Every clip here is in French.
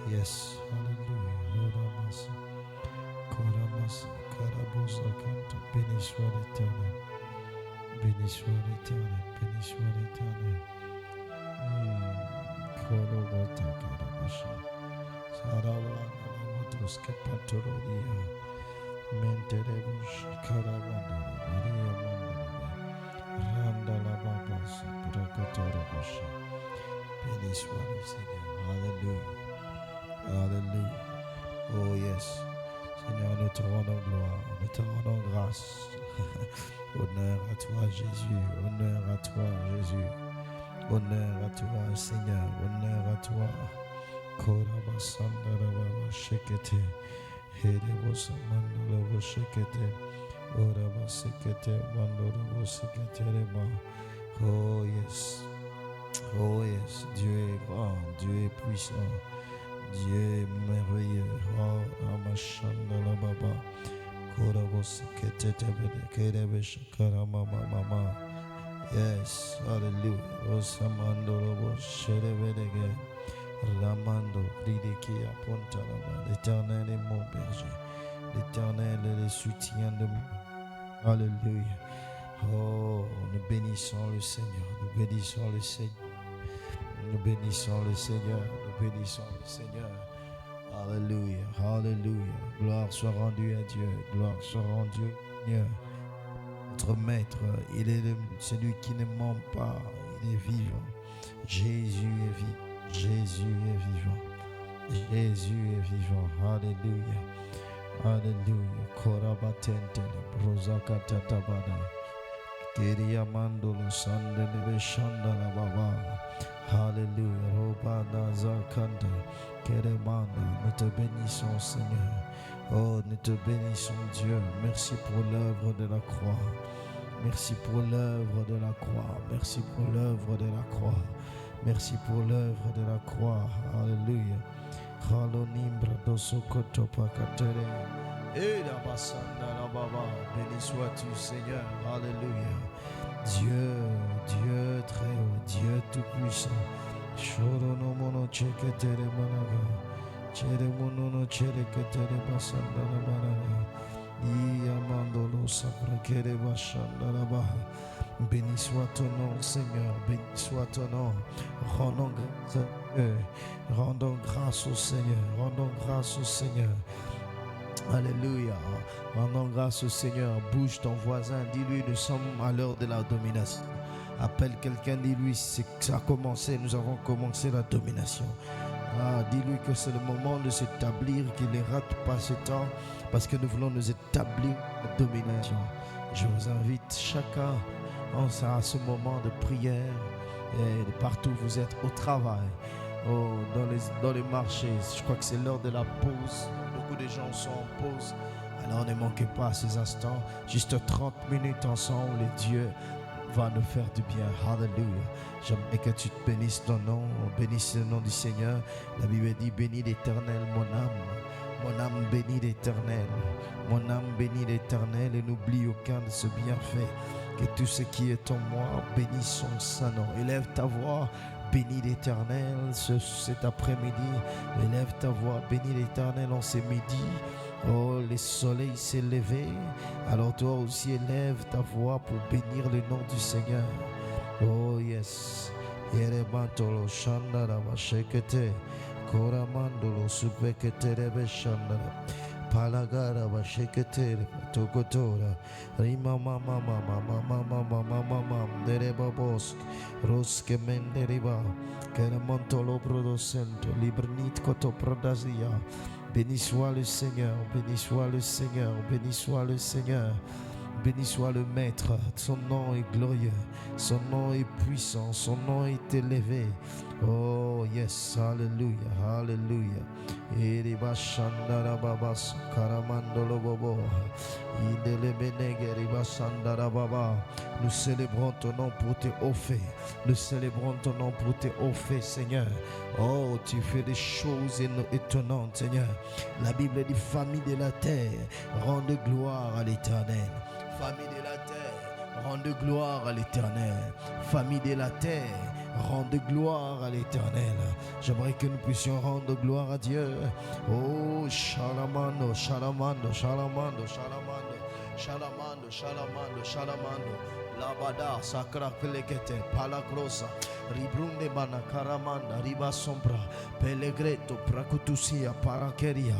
Yes, hallelujah. Koramas, Karabosa, Kanta, béni soit l'Éternel, béni soit l'Éternel, béni soit l'Éternel. Korobota, Karabasha, Saravana, Lamados, Kepatorodia, Menterebus, Karavana, Maria Mandara, Randa la Babas, Bracatorabasha. Béni soit le Seigneur, Alléluia, Alléluia. Oh yes. Seigneur, nous te rendons gloire, nous te rendons grâce. Honneur à toi, Jésus. Honneur à toi, Jésus. Honneur à toi, Seigneur. Honneur à toi. Korabasandara shekete. Hedebosa mandolo shekete. Oraba sekete mandolo sekete reba. Oh yes. Oh yes. Dieu est grand, Dieu est puissant. Dieu est merveilleux. Oh, Amashandala Baba. Korabos Ketetebede Kerebesh Karamama Mama. Yes, hallelujah. Osamandorobo Sherevedege. Ramando Pridikia Pontalaba. L'Éternel est mon berger. L'Éternel est le soutien de moi. Alléluia. Oh, nous bénissons le Seigneur. Nous bénissons le Seigneur. Nous bénissons le Seigneur, nous bénissons le Seigneur. Alléluia, Alléluia. Gloire soit rendue à Dieu, gloire soit rendue à Dieu. Notre Maître, il est celui qui ne ment pas, il est vivant. Jésus est vivant, Jésus est vivant. Jésus est vivant, Alléluia, Alléluia. Korabatente, brosakatatabada. Kiriamandolo sandele shandala baba. Alléluia. Robana zakanda. Keremana. Nous te bénissons, Seigneur. Oh, nous te bénissons, Dieu. Merci pour l'œuvre de la croix. Merci pour l'œuvre de la croix. Merci pour l'œuvre de la croix. Merci pour l'œuvre de la croix. Alléluia. Halonimbra dosokoto pakatere. Et la basanda la baba. Béni sois-tu, Seigneur. Alléluia. Dieu, Dieu très haut, Dieu tout-puissant. Shoro no mono cheketere managa. Chere mono no cheketere basanda la managa. Iamandolo sapra kere basanda la baha. Béni soit ton nom, Seigneur. Béni soit ton nom. Rendons grâce à Dieu. Rendons grâce au Seigneur. Rendons grâce au Seigneur. Alléluia. Rendons grâce au Seigneur. Bouge ton voisin. Dis-lui, nous sommes à l'heure de la domination. Appelle quelqu'un, dis-lui, ça a commencé. Nous avons commencé la domination. Dis-lui que c'est le moment de s'établir, qu'il ne rate pas ce temps, parce que nous voulons nous établir la domination. Je vous invite chacun à ce moment de prière, et partout où vous êtes, au travail, dans les marchés. Je crois que c'est l'heure de la pause. Beaucoup de gens sont en pause. Alors ne manquez pas ces instants. Juste 30 minutes ensemble et Dieu va nous faire du bien. Alléluia. J'aimerais que tu te bénisses ton nom. Bénisse le nom du Seigneur. La Bible dit, bénis l'Éternel mon âme. Mon âme bénit l'Éternel. Mon âme bénit l'Éternel et n'oublie aucun de ses bienfaits. Que tout ce qui est en moi bénisse son saint nom. Élève ta voix. Bénis l'Éternel cet après-midi. Élève ta voix. Bénis l'Éternel en ce midi. Oh, le soleil s'est levé. Alors toi aussi élève ta voix pour bénir le nom du Seigneur. Oh yes. Yerebantolo shandara vashekete. Koramandolo supekete rebe shandara. Palagara vashekete tokotora. Rima mama mama mama mama mama mama dereba bosk. Roske menderiba. Keramantolo producente. Libernit koto prodazia. Béni soit le Seigneur, béni soit le Seigneur, béni soit le Seigneur, béni soit le Maître. Son nom est glorieux, son nom est puissant, son nom est élevé. Oh yes, alléluia, alléluia. Iriba shandara babas karamandolo bobo. Idele benege riba shandara baba. Nous célébrons ton nom pour tes hauts faits. Nous célébrons ton nom pour tes hauts faits, Seigneur. Oh, tu fais des choses étonnantes, Seigneur. La Bible dit, famille de la terre, rendez gloire à l'Éternel. Famille de la terre, rendez gloire à l'Éternel. Famille de la terre, Rendez gloire à l'Éternel. J'aimerais que nous puissions rendre gloire à Dieu. Oh, shalamando, shalamando, shalamando, shalamando, shalamando, shalamando, shalamando. Labada, sakra pelekete, palakrosa, ribrunde bana karamanda, riba sombra, pelegreto, prakutusia, parakeria,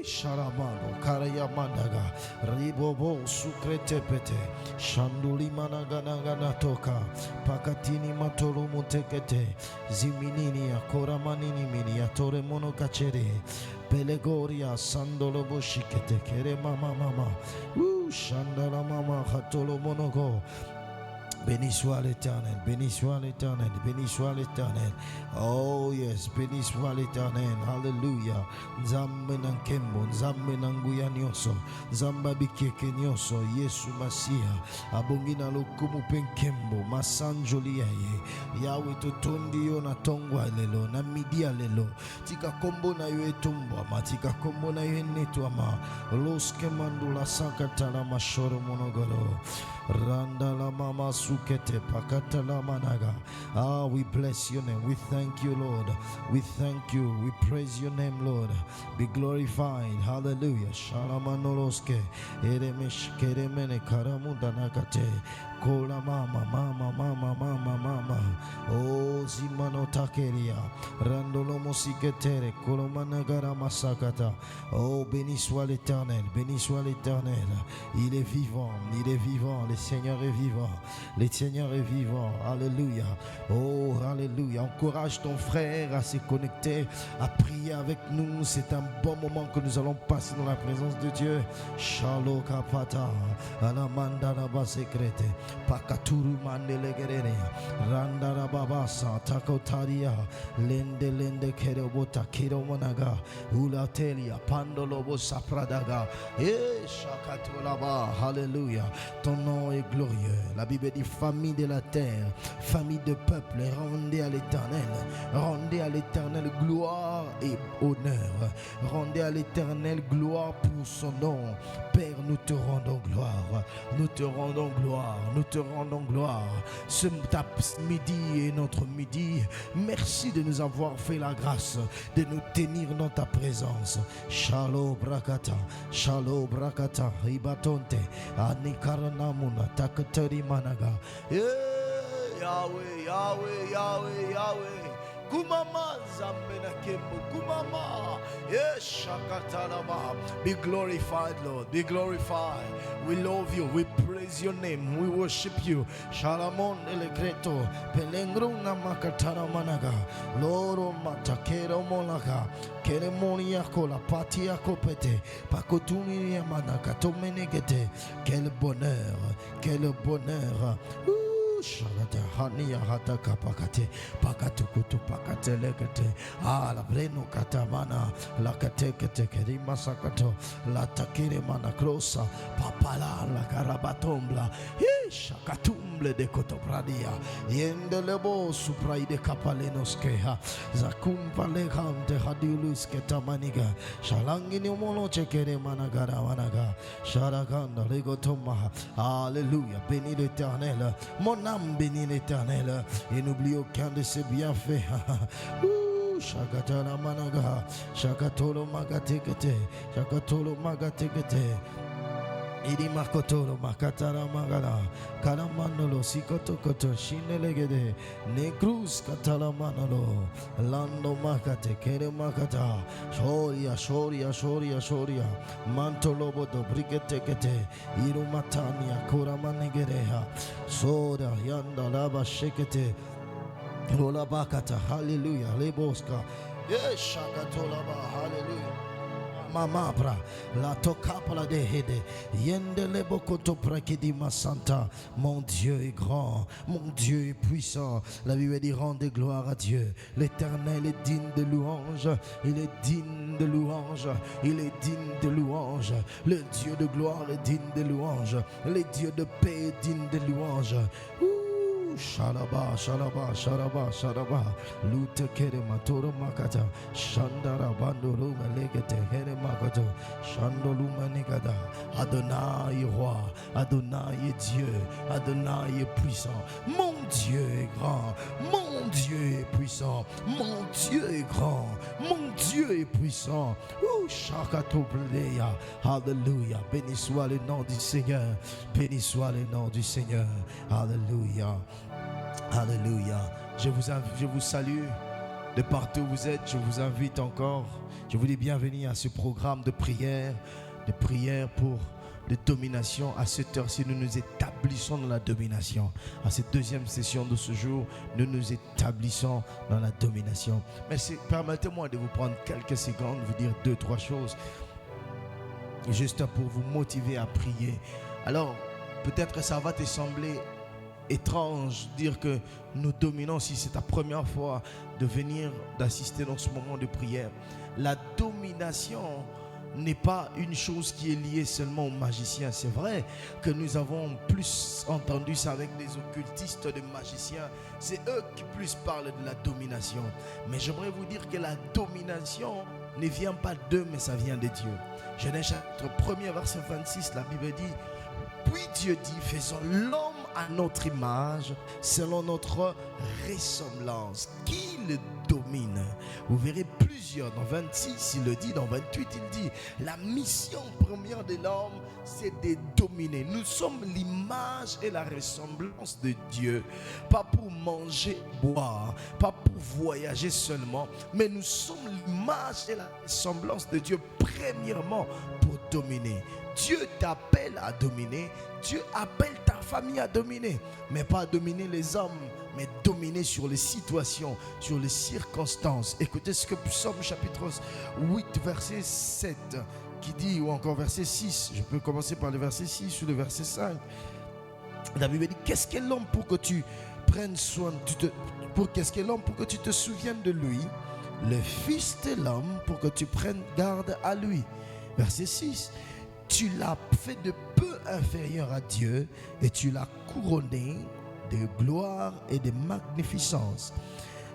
shalamando, karayamandaga, ribobo, sukrete pete, shanduli managana toka, pakatini matolo mutekete, ziminini akoramanini mini atore monokachere, pelegoria, sandolo boshikete, kere mama mama, shandala mama, hatolo monogo. Béni soit l'Éternel, béni soit l'Éternel, béni soit l'Éternel. Oh yes, béni soit l'Éternel. Hallelujah. Nzambe nankembo, nzambe nanguya nyonso, nzamba bikeke nyonso, Yesu Masia. Abongina lokumu penkembo, masanjoli yaye. Yawe totondi yo na tongwa lelo, na midia lelo. Tika kombo na yo etumbwa, matika kombo na yo netwama. Loske mandula sakatala mashoro monogolo. Randa la mama sukete pakata la managa. Ah, we bless your name. We thank you, Lord. We thank you. We praise your name, Lord. Be glorified. Hallelujah. Shalamanoroske. Eremesh keremene karamuda nakate. Kola mama, mama, mama, mama, mama. Oh, zimano takeria. Randolo mosiketere. Kolomanagara masakata. Oh, béni soit l'Éternel. Béni soit l'Éternel. Il est vivant. Il est vivant. Le Seigneur est vivant. Le Seigneur est vivant. Alléluia. Oh, alléluia. Encourage ton frère à se connecter, à prier avec nous. C'est un bon moment que nous allons passer dans la présence de Dieu. Shalom kapata. Alamanda raba secrete. Pakaturu mandelegerere. Randa rababasa. Takotaria. Lende kerobota kiromonaga. Ulatelia. Pandolobo sapradaga. Shakatolaba. Alléluia. Ton nom est glorieux. La Bible dit famille de la terre, famille de peuple, rendez à l'Éternel. Rendez à l'Éternel gloire et honneur. Rendez à l'Éternel gloire pour son nom. Père, nous te rendons gloire. Nous te rendons gloire. Nous te rendons gloire. Ce midi est notre midi. Merci de nous avoir fait la grâce de nous tenir dans ta présence. Shalom brakata. Shalom brakata. Ribatonte. Anikaranamuna. Takatari managa. Yahweh, Yahweh, Yahweh, Yahweh. Kumama zambena kembo kumama. Yes, shakatalama. Be glorified, Lord. Be glorified. We love you. We praise your name. We worship you. Shalamon elegreto. Pelengruna makatara managa. Loro matakero monaga. Keremonia kola patia kopete. Pakotuni manaka tomenegete. Quel bonheur. Quel bonheur. Shagata hania hata kapakate pakatukutu pakate lekete la breno katamana la katekete kerima sakato la takire mana krosa papala la karabatombla shakatumble de kotopradia yende lebo suprai de kapalenoskeha zakumpa lekante hadiulus ketamaniga shalangi ni mono chekere managara managa sharakanda legotoma. Alléluia. Bénis l'Éternel, mon âme bénit l'Éternel et n'oublie aucun de ses bienfaits. Shakatala managa, shakatolo magatekete, shakatolo magatekete. Idi makotolo makatara magala, kalamanolo sikoto koto shinelegede, negrus katala manolo, lando makate kere makata, shoria shoria shoria shoria, mantolobo do brigetekete, irumatania kora manegereha, soda yanda laba shekete, rola bakata, hallelujah, leboska, yes shakatolaba, hallelujah. Mamabra la tokapala de hede yende lebokoto prakidima santa. Mon Dieu est grand, mon Dieu est puissant. La Bible dit rendez gloire à Dieu. L'Éternel est digne de louange. Il est digne de louange. Il est digne de louange. Le Dieu de gloire est digne de louange. Le Dieu de paix est digne de louange. Shalaba, shalaba, shalaba, shalaba. Lute kere matoro makata. Shandara bandoro malekete here makato. Shandolu manigada. Adonai roi, Adonai est Dieu, Adonai est puissant. Mon Dieu est grand, mon Dieu est puissant, mon Dieu est grand, mon Dieu est puissant. Shakato pleya. Alléluia. Béni soit le nom du Seigneur. Béni soit le nom du Seigneur. Alléluia. Alléluia. Je vous salue de partout où vous êtes. Je vous invite encore. Je vous dis bienvenue à ce programme de prière pour de domination. À cette heure-ci, nous nous établissons dans la domination. À cette deuxième session de ce jour, nous nous établissons dans la domination. Mais permettez-moi de vous prendre quelques secondes, vous dire 2-3 choses, juste pour vous motiver à prier. Alors, peut-être que ça va te sembler étrange dire que nous dominons. Si c'est ta première fois de venir, d'assister dans ce moment de prière, la domination n'est pas une chose qui est liée seulement aux magiciens. C'est vrai que nous avons plus entendu ça avec les occultistes, les magiciens. C'est eux qui plus parlent de la domination. Mais j'aimerais vous dire que la domination ne vient pas d'eux, mais ça vient de Dieu. Genèse chapitre 1er, verset 26, la Bible dit: puis Dieu dit, faisons l'homme à notre image, selon notre ressemblance, qui le domine. Vous verrez plusieurs. Dans 26, il le dit. Dans 28, il dit: la mission première de l'homme, c'est de dominer. Nous sommes l'image et la ressemblance de Dieu. Pas pour manger, boire, pas pour voyager seulement, mais nous sommes l'image et la ressemblance de Dieu, premièrement, pour dominer. Dieu t'appelle à dominer. Dieu appelle ta famille à dominer. Mais pas à dominer les hommes, mais dominer sur les situations, sur les circonstances. Écoutez ce que Psaume chapitre 8, verset 7 qui dit, ou encore verset 6. Je peux commencer par le verset 6 ou le verset 5. La Bible dit: qu'est-ce qu'est l'homme pour que tu prennes soin, qu'est-ce qu'est l'homme pour que tu te souviennes de lui? Le Fils de l'homme pour que tu prennes garde à lui. Verset 6. Tu l'as fait de peu inférieur à Dieu et tu l'as couronné de gloire et de magnificence.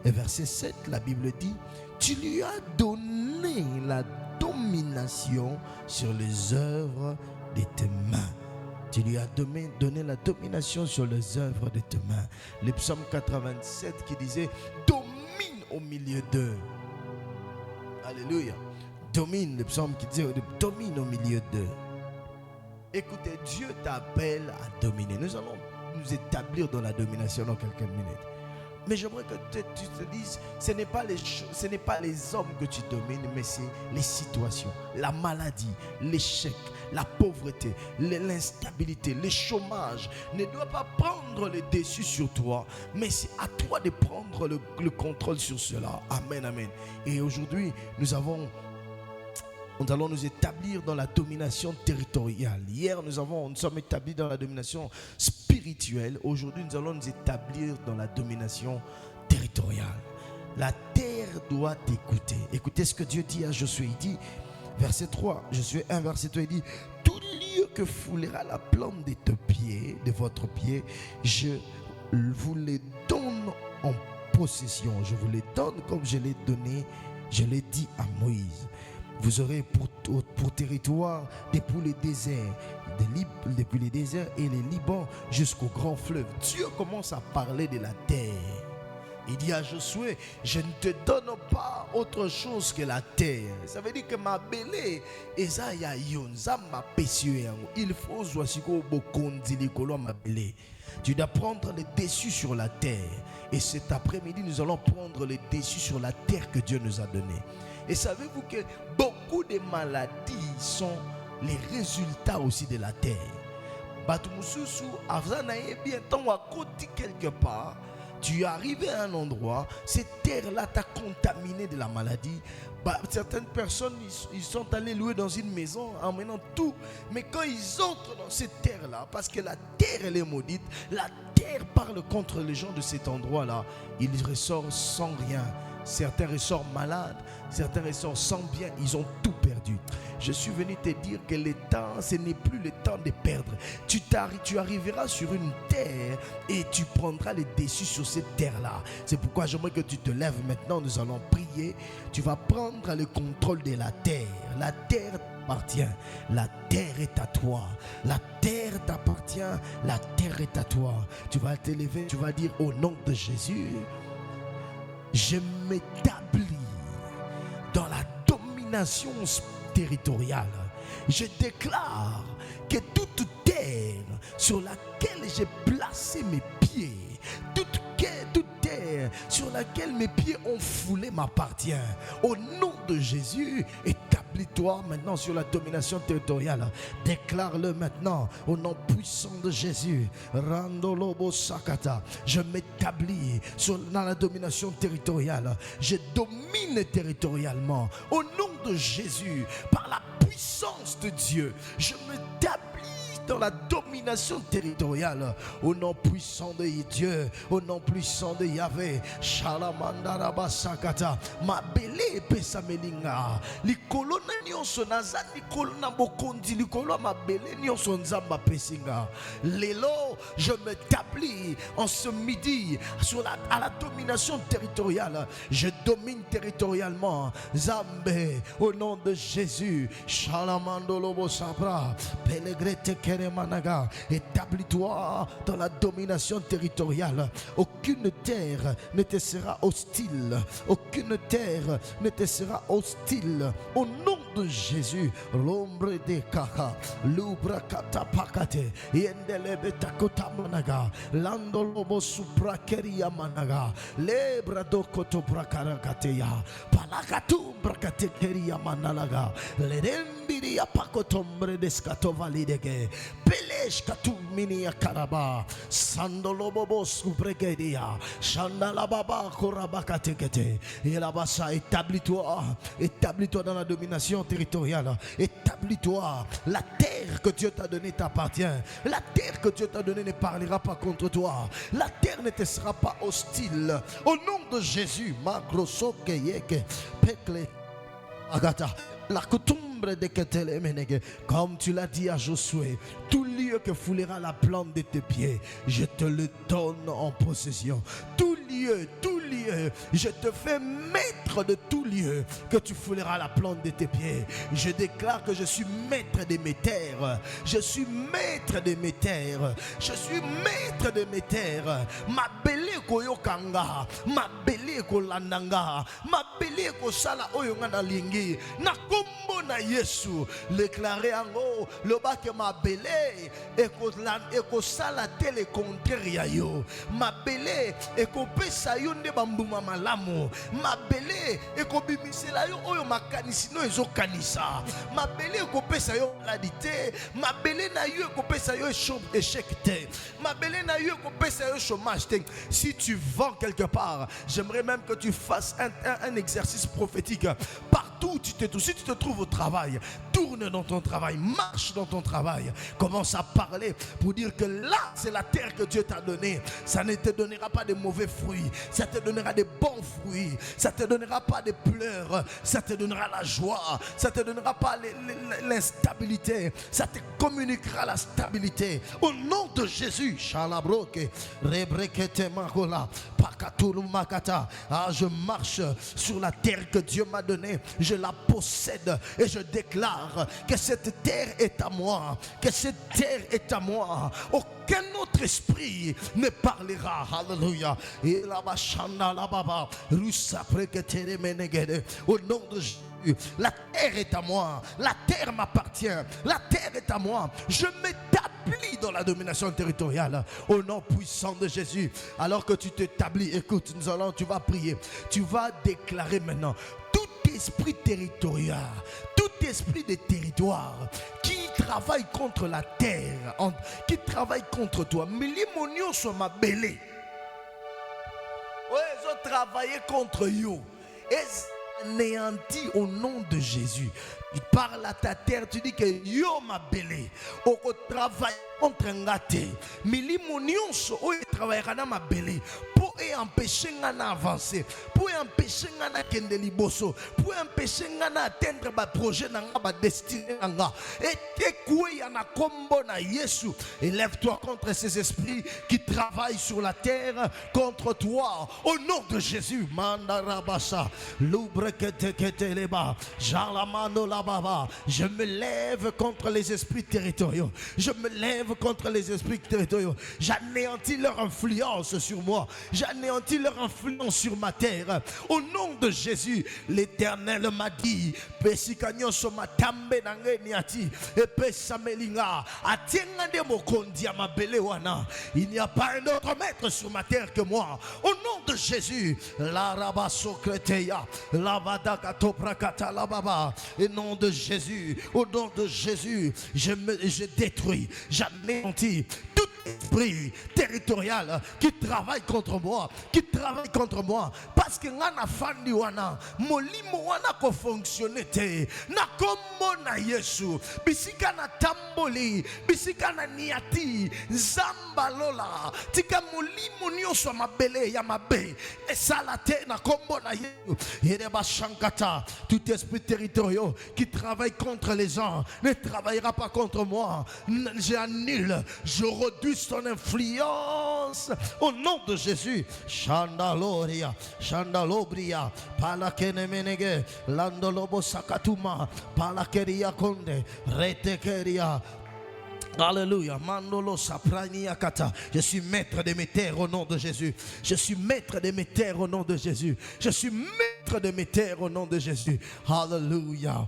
Et verset 7, la Bible dit: tu lui as donné la domination sur les œuvres de tes mains. Tu lui as donné la domination sur les œuvres de tes mains. Le psaume 87 qui disait: domine au milieu d'eux. Alléluia. Domine, le psaume qui dit: domine au milieu d'eux. Écoutez, Dieu t'appelle à dominer. Nous allons nous établir dans la domination dans quelques minutes. Mais j'aimerais que tu te dises, ce n'est pas les hommes que tu domines, mais c'est les situations, la maladie, l'échec, la pauvreté, l'instabilité, le chômage ne doit pas prendre le dessus sur toi, mais c'est à toi de prendre le contrôle sur cela. Amen, amen. Et aujourd'hui, nous allons nous établir dans la domination territoriale. Hier, nous sommes établis dans la domination spirituelle. Aujourd'hui, nous allons nous établir dans la domination territoriale. La terre doit t'écouter. Écoutez ce que Dieu dit à Josué. Il dit, verset 3, Josué 1, verset 3, il dit: tout lieu que foulera la plante de tes pieds, de votre pied, je vous les donne en possession. Je vous les donne comme je l'ai dit à Moïse. Vous aurez pour territoire depuis les déserts, depuis les déserts et les Liban jusqu'au grand fleuve. Dieu commence à parler de la terre. Il dit à Josué: je ne te donne pas autre chose que la terre. Ça veut dire que ma belé, il faut tu dois prendre le dessus sur la terre. Et cet après-midi, nous allons prendre le dessus sur la terre que Dieu nous a donnée. Et savez-vous que beaucoup de maladies sont les résultats aussi de la terre. Quelque part, tu es arrivé à un endroit, cette terre-là t'a contaminé de la maladie. Certaines personnes, ils sont allés louer dans une maison en menant tout. Mais quand ils entrent dans cette terre-là, parce que la terre elle est maudite, la terre parle contre les gens de cet endroit-là, ils ressortent sans rien. Certains ressortent malades, certains ressortent sans bien, ils ont tout perdu. Je suis venu te dire que le temps, ce n'est plus le temps de perdre. Tu arriveras sur une terre et tu prendras le dessus sur cette terre-là. C'est pourquoi j'aimerais que tu te lèves maintenant. Nous allons prier. Tu vas prendre le contrôle de la terre. La terre t'appartient. La terre est à toi. La terre t'appartient. La terre est à toi. Tu vas te lever. Tu vas dire au nom de Jésus, je m'établis dans la domination territoriale. Je déclare que toute terre sur laquelle j'ai placé mes pieds, toute terre sur laquelle mes pieds ont foulé m'appartient. Au nom de Jésus, établis-toi maintenant sur la domination territoriale. Déclare-le maintenant au nom puissant de Jésus. Randolobo Sakata. Je m'établis dans la domination territoriale. Je domine territorialement. Au nom de Jésus, par la puissance de Dieu, je m'établis dans la domination territoriale. Au nom puissant de Dieu, au nom puissant de Yahvé. Shalamandara Sakata. Ma belé pesa melinga. Likolo na nyonso naza likolo na bokondi likolo ma belé nyonso nzamba pesinga. Lelo, je m'établis en ce midi à la domination territoriale. Je domine territorialement. Zambé, au nom de Jésus. Shalamandolo Sabra. Pélégrete Keremanaga. Établis-toi dans la domination territoriale. Aucune terre ne te sera hostile. Aucune terre ne te sera hostile. Au nom de Jésus, l'ombre de Kaka, l'ubra katapakate, yendelebe takota managa, landolobo suprakeria managa, lebra dokoto brakarakateya, palakatum brakatekeria manalaga, lerembiri apakotombre deskato validege, pelesh katumini akaraba, sandolobo suprekeria, shandalababa korabakatekete, elabasa. Établis-toi dans la domination territoriale. Établis-toi. La terre que Dieu t'a donnée t'appartient. La terre que Dieu t'a donnée ne parlera pas contre toi. La terre ne te sera pas hostile. Au nom de Jésus, la coutumbre de Ketelemenege, comme tu l'as dit à Josué, tout lieu que foulera la plante de tes pieds, je te le donne en possession. Tout lieu, je te fais maître de tout lieu que tu fouleras la plante de tes pieds. Je déclare que je suis maître de mes terres. Je suis maître de mes terres. Je suis maître de mes terres. Ma belé koyokanga, ma belé kolandanga, ma belé kosala oyongana lingi. Na kombo na Yesu, déclaré en haut, le bas que ma belé et kosala tele contraire yo. Ma belé et kopesa yo nde bambuma malamu. Ma belé et kobimisela yo oyo makanisi no ezo kanisa. Ma belé kopesa yo maladité. Ma belé na yo kopesa yo échec te. Ma belé na yo kopesa yo chômage te. Si tu vends quelque part, j'aimerais même que tu fasses un exercice prophétique. Partout où tu te trouves, si tu te trouves au travail, tourne dans ton travail, marche dans ton travail, commence à parler pour dire que là c'est la terre que Dieu t'a donnée. Ça ne te donnera pas de mauvais fruits, ça te donnera des bons fruits, ça te donnera pas de pleurs, ça te donnera la joie, ça te donnera pas l'instabilité, ça te communiquera la stabilité. Au nom de Jésus, Shalabroke, Rebrekete Makola, Pakatulu Makata. Je marche sur la terre que Dieu m'a donnée, je la possède et je déclare que cette terre est à moi, que cette terre est à moi. Aucun autre esprit ne parlera. Alléluia. Et la bachanda la baba, russa preketere menegede. Au nom de Jésus, la terre est à moi, la terre m'appartient, la terre est à moi. Je m'établis dans la domination territoriale au nom puissant de Jésus. Alors que tu t'établis, écoute, tu vas prier, tu vas déclarer maintenant tout esprit territorial, tout esprit de territoire qui travaille contre la terre, qui travaille contre toi, milimonio sur ma belé, ils ont travaillé contre you, et anéanti au nom de Jésus. Tu parles à ta terre, tu dis que yo ma belé, au travail contre ngate, milimonio sur travaillera dans ma belé. Pour empêcher d'avancer, pour empêcher de liboso, pour empêcher d'atteindre ma projet, ma destinée. Et quoi y en a combo na Yesu. Élève-toi contre ces esprits qui travaillent sur la terre contre toi. Au nom de Jésus, Mandarabasa, Lubreketeketeleba, Jalamano Lababa. Je me lève contre les esprits territoriaux. Je me lève contre les esprits territoriaux. J'anéantis leur influence sur moi. J'anéantis leur influence sur ma terre. Au nom de Jésus, l'Éternel m'a dit, Pesikanyo somatambe nangeniati, Epesamelinga, Atiengande mokondi amabele wana. Il n'y a pas un autre maître sur ma terre que moi. Au nom de Jésus, la rabasokreteya, la vadakato prakata la baba. Au nom de Jésus, au nom de Jésus, je détruis, j'anéantis tout esprit territorial qui travaille contre moi, parce que ngana fandi wana molimo wana ko fonctionner te na kombo na Yesu bisika na tamboli bisika na niati nzamba lola tika molimo nyonso mabele ya mabe esala te na kombo na Yesu yereba shankata. Tout esprit territorial qui travaille contre les gens ne travaillera pas contre moi. J'annule, je réduis son influence au nom de Jésus. Chandaloria, Chandalobria, Palakenemenege, Landolobo Sakatuma, Palakeria Konde, Retekeria. Alléluia. Mandolo Saprania Kata. Je suis maître de mes terres au nom de Jésus. Je suis maître de mes terres au nom de Jésus. Je suis maître de mes terres au nom de Jésus. Alléluia.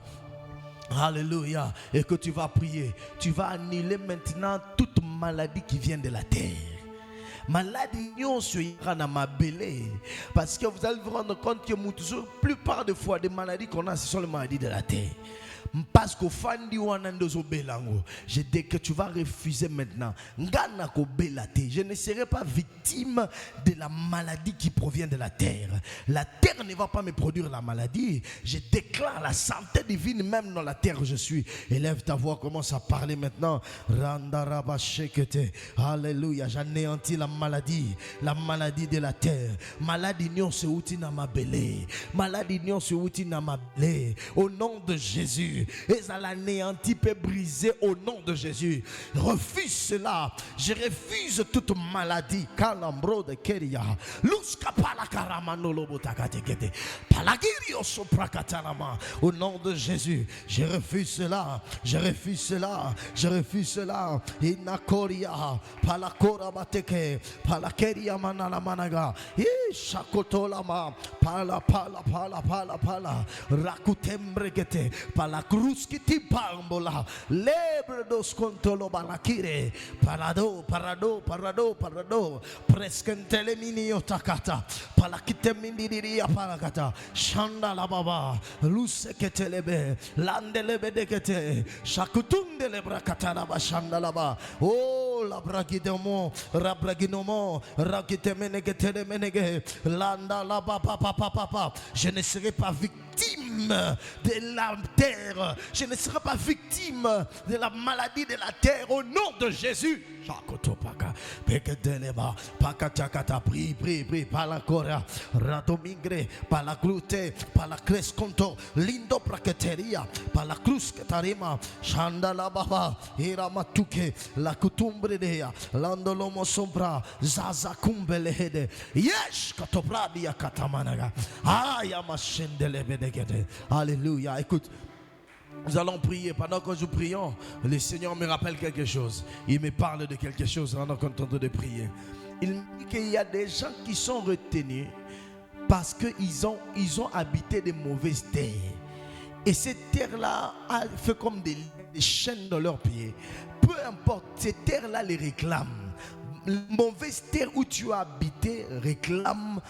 Alléluia. Et que tu vas prier. Tu vas annuler maintenant toute maladie qui vient de la terre. Maladie parce que vous allez vous rendre compte que la plupart des fois des maladies qu'on a, ce sont les maladies de la terre. Parce qu'au fandi wanandozo belango, je dis que tu vas refuser maintenant. Ngana ko belate, je ne serai pas victime de la maladie qui provient de la terre. La terre ne va pas me produire la maladie. Je déclare la santé divine même dans la terre où je suis. Élève ta voix, commence à parler maintenant. Randaraba shekete. Alléluia, j'anéantis la maladie de la terre. Maladie nyon se outi na ma belé. Maladie nyon se outi na ma belé. Au nom de Jésus. Et ça l'anéanti peut briser au nom de Jésus. Refuse cela. Je refuse toute maladie. Kalambro de Keria. Luska palakaramano botakate. Palagirio soprakatalama. Au nom de Jésus. Je refuse cela. Je refuse cela. Je refuse cela. Inakoria. Palakora bateke. Palakeria manala managa. Shakotolama. Pala. Rakutembregete. Pala cruz qui ti pambola lebre dos contolo balakire parado preskentele mini otakata palakite mindiria palakata shanda la baba luseketelebe landelebe dekete shakutunde lebrakata la bashanda la ba oh la bragidomo rabraginomo rakitemenegete menege landa la papa. Je ne serai pas victime de la terre. Je ne serai pas victime de la maladie de la terre au nom de Jésus. Prie, par la cora, radomingre, par la glute, par la cresconto, lindo praketeria, par la cruz catarima, chandala baba, iramatuke, la cutumbre dea, landolomo sombra, zaza kumbelehede, yesh katopradia katamanaga, ayamashendele bedegede. Alléluia. Écoute. Nous allons prier. Pendant que nous prions, le Seigneur me rappelle quelque chose. Il me parle de quelque chose pendant qu'on est en train de prier. Il me dit qu'il y a des gens qui sont retenus parce qu'ils ont habité des mauvaises terres. Et ces terres-là fait comme des chaînes dans leurs pieds. Peu importe, ces terres-là les réclament. La mauvaise terre où tu as habité te réclame.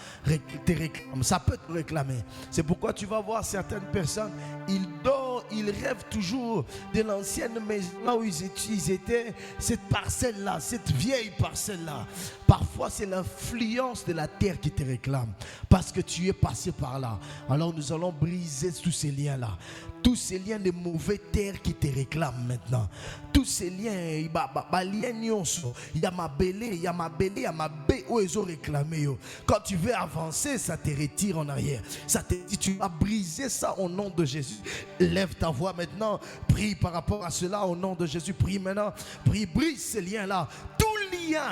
Ça peut te réclamer. C'est pourquoi tu vas voir certaines personnes, ils rêvent toujours de l'ancienne maison là où ils étaient, cette parcelle-là, cette vieille parcelle-là. Parfois, c'est l'influence de la terre qui te réclame parce que tu es passé par là. Alors, nous allons briser tous ces liens-là. Tous ces liens de mauvaises terres qui te réclament maintenant. Tous tous ces liens, il y a ma belé, il y a ma belé, il y a ma bé, où ils ont réclamé. Quand tu veux avancer, ça te retire en arrière. Ça te dit, tu vas briser ça au nom de Jésus. Lève ta voix maintenant, prie par rapport à cela au nom de Jésus. Prie maintenant, prie, brise ces liens-là.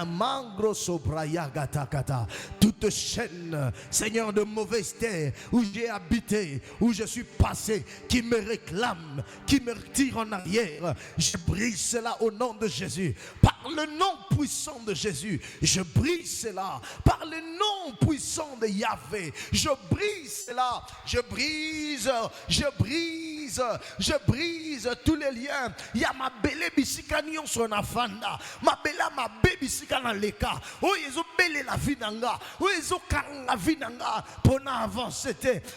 Mangro sobraya gata gata. Toute chaîne, Seigneur, de mauvaise terre où j'ai habité, où je suis passé, qui me réclame, qui me retire en arrière, je brise cela au nom de Jésus. Par le nom puissant de Jésus, je brise cela. Par le nom puissant de Yahvé, je brise cela. Je brise tous les liens. Il y a ma belle bisika nyon son afanda. Ma belle ma belle bisika na leka. Oh yezo belle la vie nanga. Oh yezo kang la vie nanga. Pour avancer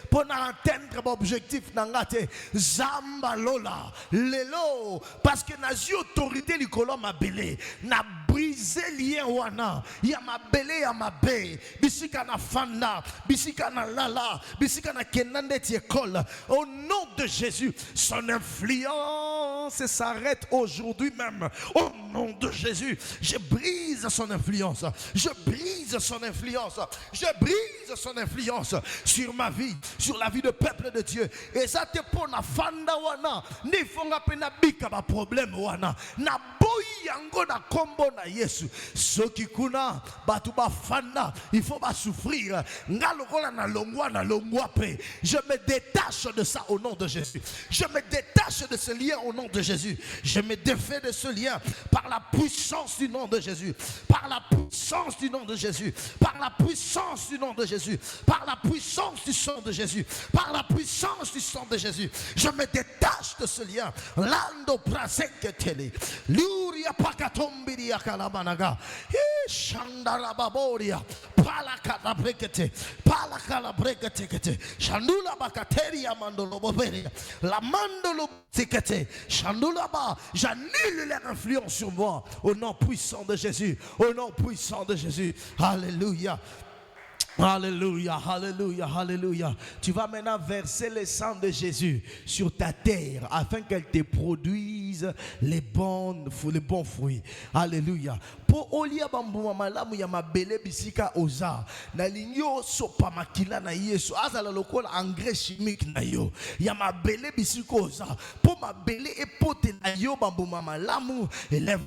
pour atteindre l'objectif nanga te. Zamba lola lelo parce que nazi autorité likolo ma belle na brisé lien wana. Ya ma belle ya ma be. Bisika na fanda, bisika na lala, bisika na kenande ti école. Au nom de Jésus, son influence s'arrête aujourd'hui même. Au nom de Jésus, je brise son influence. Je brise son influence. Je brise son influence sur ma vie, sur la vie de peuple de Dieu. Et ça te pour na fanda wana. Ne fonga pena bika ba problème wana. Na boyi yango na kombo na Yesu. Ceux qui kuna batu ba fanda, il faut pas souffrir. Ngalokola na longwa na longwa pe. Je me détache de ça au nom de Jésus. Je me détache de ce lien au nom de Jésus. Je me défais de ce lien par la puissance du nom de Jésus. Par la puissance du nom de Jésus. Par la puissance du nom de Jésus. Par la puissance du sang de Jésus. Par la puissance du sang de Jésus. Je me détache de ce lien. Lando praseketeli. Luria pakatombiria kalabanaga. Shandala baboria. Palakala brekete. Palakala brekete. Shandula bakateria mandolo boberia. La mandolo tikete. Shandula ba. J'annule leur influence sur moi. Au nom puissant de Jésus. Au nom puissant de Jésus. Alléluia. Alléluia, alléluia, alléluia. Tu vas maintenant verser le sang de Jésus sur ta terre afin qu'elle te produise les bons fruits. Alléluia. Pour olia bambuma malamu ya mabele bisika oza na linyo sopa makila na Yesu azala lokola engrais chimique na yo ya mabele bisika oza pour mabele epote na yo bambuma malamu élève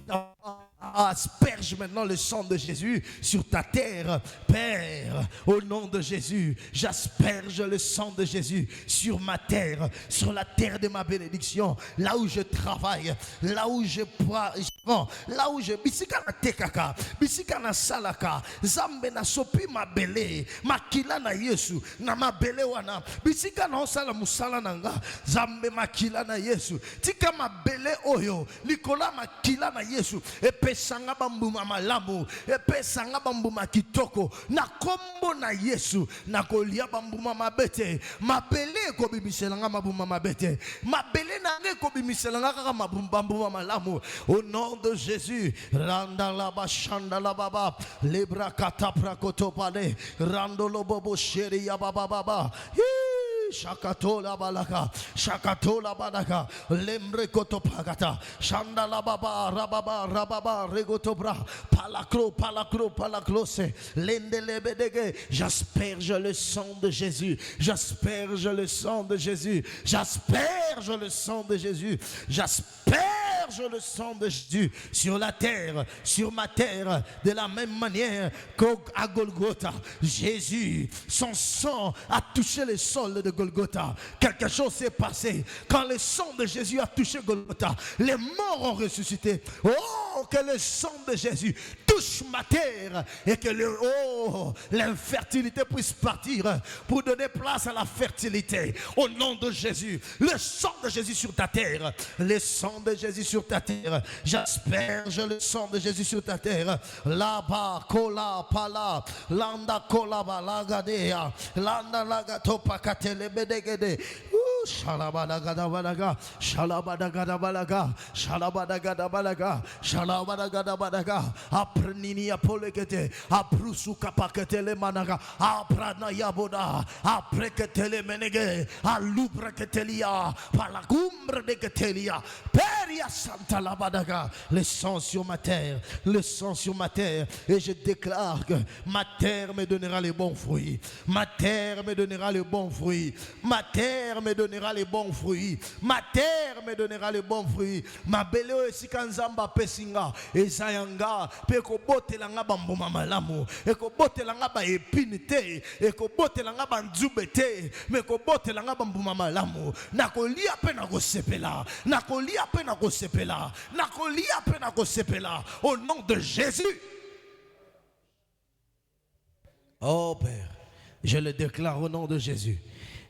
asperge maintenant le sang de Jésus sur ta terre, Père, au nom de Jésus. J'asperge le sang de Jésus sur ma terre, sur la terre de ma bénédiction, là où je travaille, là où je prends, là où je bisika na tekaka, bisika na salaka, zambe na sopi ma bele, makila na Yesu, na ma bele wana, bisika na osala musala nanga, zambe makila na Yesu, tika ma bele oyo, likola makila na Yesu, pesanga bambuma malamu pesanga bambuma kitoko na kombo na Yesu na kolia bambuma mabete mabele ko bimiselanga mabuma mabete mabele nange ko bimiselanga kaka bambuma malamu au nom de Jésus randa la bashanda la baba lebra katapra kotopale rando lobobo sheri ya baba baba Shakatola balaka, lembre kotopagata, shandala baba, rababa, regotobra, palaclose, lendelebedege. J'asperge le sang de Jésus, j'asperge le sang de Jésus, j'asperge le sang de Jésus, j'asperge le sang de Jésus sur la terre, sur ma terre, de la même manière qu'à Golgotha. Jésus, son sang a touché le sol de Golgotha. Quelque chose s'est passé quand le sang de Jésus a touché Golgotha. Les morts ont ressuscité. Oh, que le sang de Jésus touche ma terre et que l'infertilité puisse partir pour donner place à la fertilité. Au nom de Jésus, le sang de Jésus sur ta terre, le sang de Jésus sur ta terre. J'asperge le sang de Jésus sur ta terre. Là-bas, kola, pala, landa, kola, balagadea, landa, lagatopa, katele, bedegede. Shalabadagadabalaga, shalabadagadabalaga, shalabadagadabalaga, shalabadagadabalaga, aprenini apolekete, aprusu kapaketele managa, aprana yaboda, apreketele menege, alubreketelia, palagumbre de ketelia, Le sang sur ma terre, le sang sur ma terre. Et je déclare que ma terre me donnera les bons fruits. Ma terre me donnera les bons fruits. Ma terre me donnera les bons fruits. Ma terre me donnera les bons fruits. Ma belle esikanzamba pesinga ezayanga peko bote langa bambuma malamu eko bote langa ba epinite eko bote langa banzubete meko bote langa bambuma malamu nakolia pe nakosepela nakolia pe nakosepela nakolia pe nakosepela au nom de Jésus. Oh Père, je le déclare au nom de Jésus.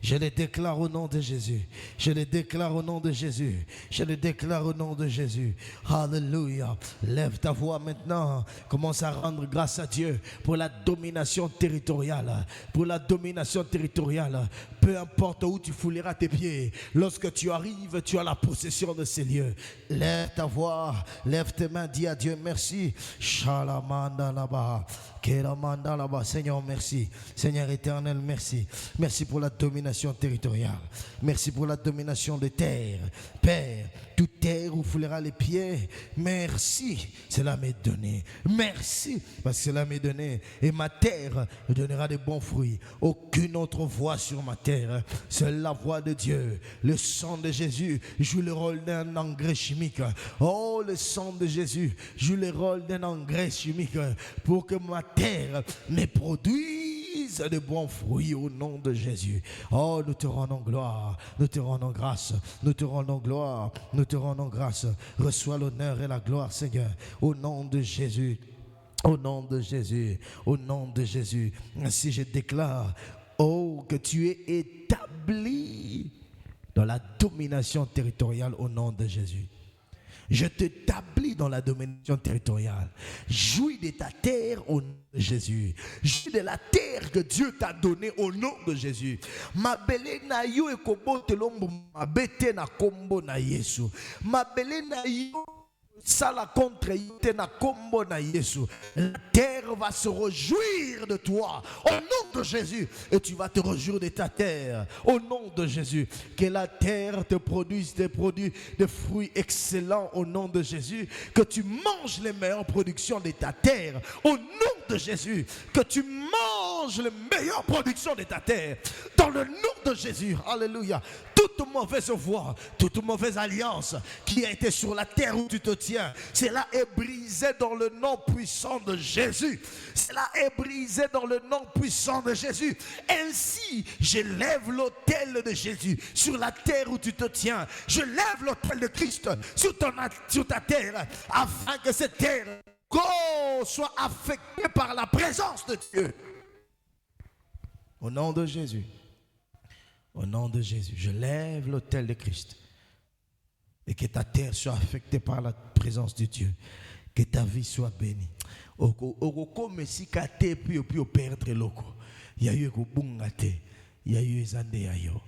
Je le déclare au nom de Jésus. Je le déclare au nom de Jésus. Je le déclare au nom de Jésus. Alléluia. Lève ta voix maintenant. Commence à rendre grâce à Dieu pour la domination territoriale. Pour la domination territoriale. Peu importe où tu fouleras tes pieds. Lorsque tu arrives, tu as la possession de ces lieux. Lève ta voix. Lève tes mains. Dis à Dieu merci. Shalamanda là-bas. Kéramanda là-bas. Seigneur, merci. Seigneur éternel, merci. Merci pour la domination territoriale. Merci pour la domination des terres. Père, toute terre où foulera les pieds, merci, cela m'est donné. Merci, parce que cela m'est donné. Et ma terre me donnera de bons fruits. Aucune autre voix sur ma terre. Seule la voix de Dieu. Le sang de Jésus joue le rôle d'un engrais chimique. Oh, le sang de Jésus joue le rôle d'un engrais chimique pour que ma terre me produise de bons fruits au nom de Jésus. Oh, nous te rendons gloire, nous te rendons grâce, nous te rendons gloire, nous te rendons grâce. Reçois l'honneur et la gloire, Seigneur, au nom de Jésus. Au nom de Jésus, au nom de Jésus. Ainsi je déclare, oh, que tu es établi dans la domination territoriale au nom de Jésus. Je t'établis dans la domination territoriale. Jouis de ta terre au nom de Jésus. Jouis de la terre que Dieu t'a donnée au nom de Jésus. Ma belle na yo ekobo telombo ma bete na kombo na Yesu. Ma belle na yo sala contre yite na kombo na Yesu. La terre va se réjouir de toi au nom de Jésus et tu vas te réjouir de ta terre au nom de Jésus. Que la terre te produise des produits, des fruits excellents au nom de Jésus. Que tu manges les meilleures productions de ta terre au nom de Jésus. Que tu manges les meilleures productions de ta terre dans le nom de Jésus. Alléluia. Toute mauvaise voie, toute mauvaise alliance qui a été sur la terre où tu te tiens, cela est brisé dans le nom puissant de Jésus. Cela est brisé dans le nom puissant de Jésus. Ainsi, je lève l'autel de Jésus sur la terre où tu te tiens. Je lève l'autel de Christ sur ta terre, afin que cette terre soit affectée par la présence de Dieu. Au nom de Jésus. Au nom de Jésus, je lève l'autel de Christ. Et que ta terre soit affectée par la présence de Dieu. Que ta vie soit bénie. Oko mesika te puis perdre loko. Ya yo ko bungate. Ya yo ezande ya yo.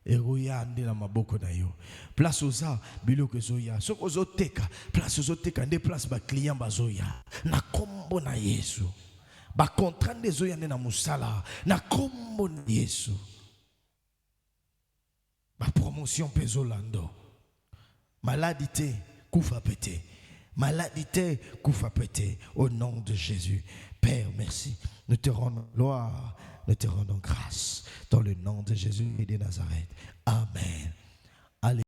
Eroya ande na maboko na yo. Place oza biloko zoya. Soko zoteka, place zoteka nde place ba client bazoya. Na kombo na Yesu. Ba contrat nde zoya na musala. Na kombo na Yesu. Ma promotion pezolando. Maladité, koufa pété. Maladité, koufa pété. Au nom de Jésus. Père, merci. Nous te rendons gloire. Nous te rendons grâce. Dans le nom de Jésus et de Nazareth. Amen. Allez.